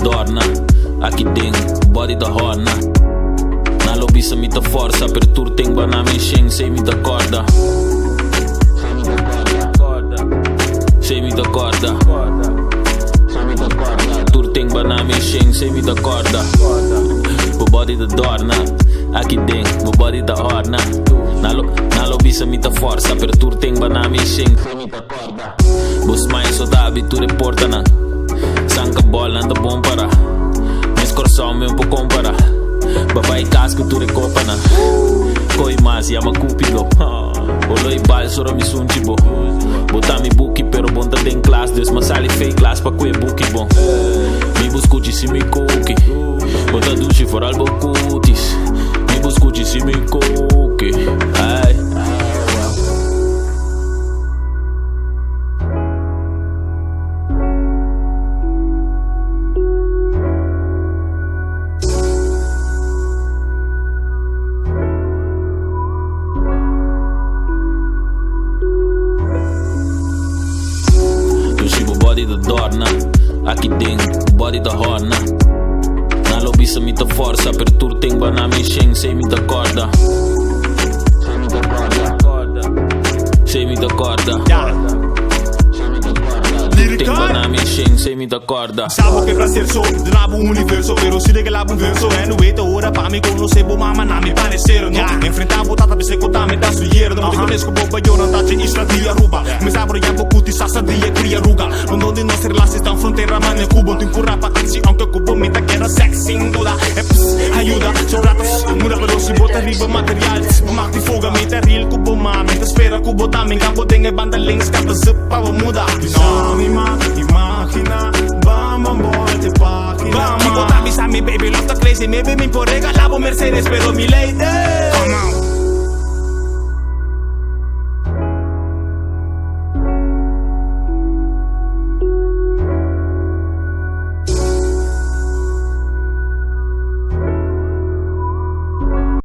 dorna. Aqui tem body da horna. Na lobby se muita força, apertura tem banana enchen, sei muita corda. Sei muita corda. Tur tem banana enchen, sei muita corda. O body da dorna. Aqui tem o body da horna. Na lobby se muita força, apertura tem banana enchen, sei muita corda. Bus mais só da abitura e porta na. Sanca bola anda bom para. Mas coração mesmo por comparar. Babai casco tu recopa na. Coi mas yama cupido. Oloi bal sora mi sunchibo. Bota mi buki pero bonta tem class. Des masali fake class pa kwe buki bon. Mi buscuchi si mi cookie. Bota duchi for albo cutis. Mi buscuchi si mi cookie. Ay. Body da dorna, aqui tem body da horna. Na lobby se muita força, apertura tem banana enchen, sei muita corda. Sei muita corda. Tem banana enchen, sei muita corda. Sabo que pra ser sou, de labo universo. Pero si de que labo verso é no eito ora pra me conhecer, bo mama na me pareceram. Enfrentar botata be secotar me da sujeira. Não te conheço boba eu não tá de isla de Aruba. Me sabro ya bocuti sasa de cria ruga. Onde nossas relações estão fronteira mano Cuba. Tu empurrar pra ansi, aunque Cuba me tá quero sexo sem dúvida. É ps, ajuda, sobratas, muda pero si bota riba material. Bumar de foga, me tá real Cuba mama. Te espera Cuba também, campo tem banda links, capa zip pra mudar. Imagina, vamos volte página. Vamos, botar me baby, love the crazy. Maybe me por regalar Mercedes, pero mi lady. Come on.